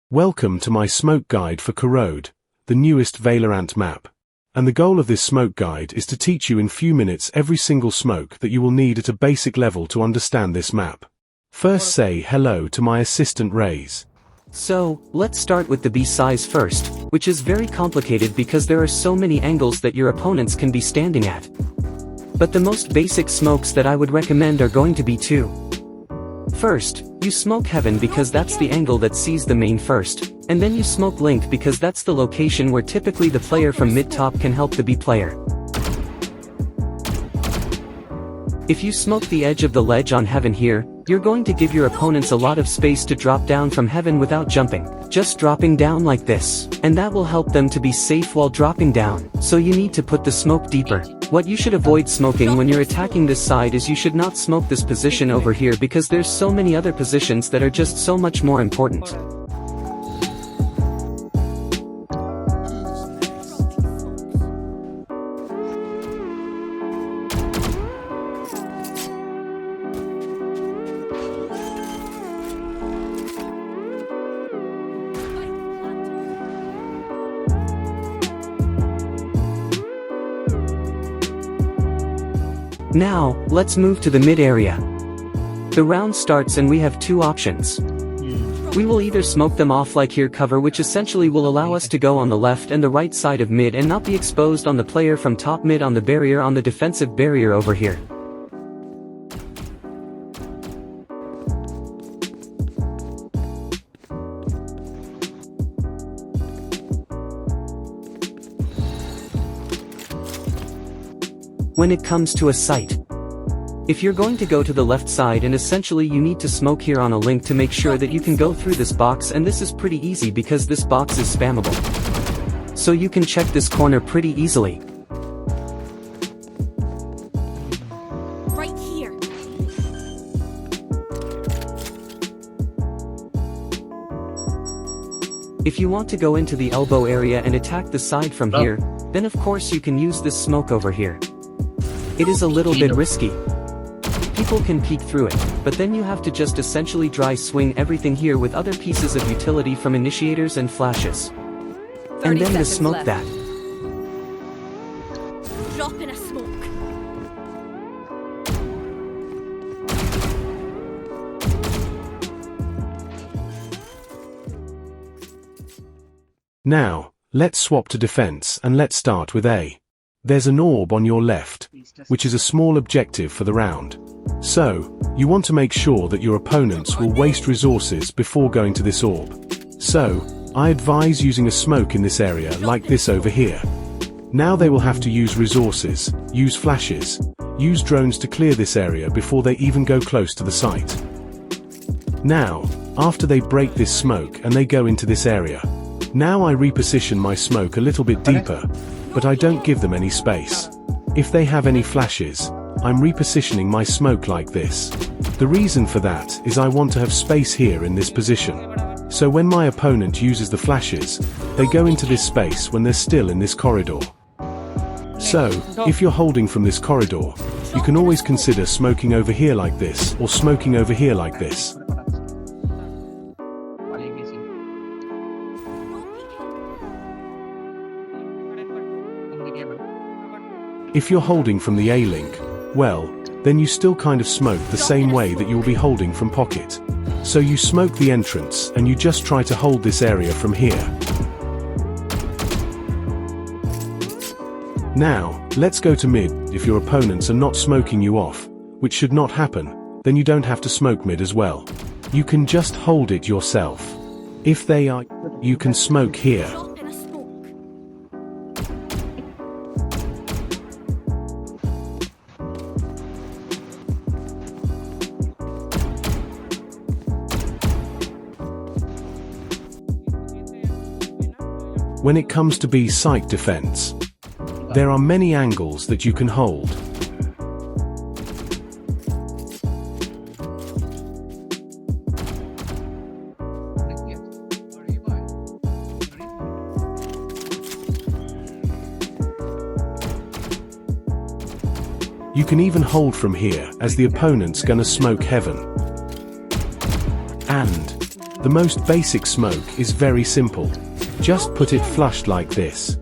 Welcome to my smoke guide for Corrode, the newest Valorant map. And the goal of this smoke guide is to teach you in few minutes every single smoke that you will need at a basic level to understand this map. First say hello to my assistant Raze. So, let's start with the B size first, which is very complicated because there are so many angles that your opponents can be standing at. But the most basic smokes that I would recommend are going to be two. First, you smoke Heaven because that's the angle that sees the main first, and then you smoke Link because that's the location where typically the player from mid-top can help the B player. If you smoke the edge of the ledge on Heaven here, you're going to give your opponents a lot of space to drop down from Heaven without jumping, just dropping down like this, and that will help them to be safe while dropping down, so you need to put the smoke deeper. What you should avoid smoking when you're attacking this side is you should not smoke this position over here because there's so many other positions that are just so much more important. Now, let's move to the mid area. The round starts and we have two options. We will either smoke them off like here cover, which essentially will allow us to go on the left and the right side of mid and not be exposed on the player from top mid on the barrier on the defensive barrier over here. When it comes to a site, if you're going to go to the left side and essentially you need to smoke here on a Link to make sure that you can go through this box, and this is pretty easy because this box is spammable. So you can check this corner pretty easily. Right here. If you want to go into the elbow area and attack the side from here, then of course you can use this smoke over here. It is a little bit risky. People can peek through it, but then you have to just essentially dry swing everything here with other pieces of utility from initiators and flashes. And then to smoke that. Drop in a smoke. Now, let's swap to defense and let's start with A. There's an orb on your left, which is a small objective for the round. So, you want to make sure that your opponents will waste resources before going to this orb. So, I advise using a smoke in this area like this over here. Now they will have to use resources, use flashes, use drones to clear this area before they even go close to the site. Now, after they break this smoke and they go into this area, now I reposition my smoke a little bit deeper, but I don't give them any space. If they have any flashes, I'm repositioning my smoke like this. The reason for that is I want to have space here in this position. So when my opponent uses the flashes, they go into this space when they're still in this corridor. So, if you're holding from this corridor, you can always consider smoking over here like this, or smoking over here like this. If you're holding from the A-Link, well, then you still kind of smoke the same way that you'll be holding from pocket. So you smoke the entrance and you just try to hold this area from here. Now, let's go to mid. If your opponents are not smoking you off, which should not happen, then you don't have to smoke mid as well. You can just hold it yourself. If they are, you can smoke here. Drop in a smoke. When it comes to B site defense, there are many angles that you can hold. You can even hold from here as the opponent's gonna smoke Heaven. And The most basic smoke is very simple. Just put it flushed like this.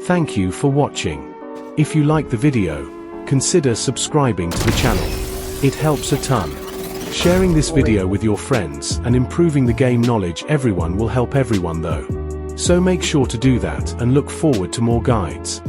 Thank you for watching. If you like the video, consider subscribing to the channel. It helps a ton. Sharing this video with your friends and improving the game knowledge everyone will help everyone though. So make sure to do that and look forward to more guides.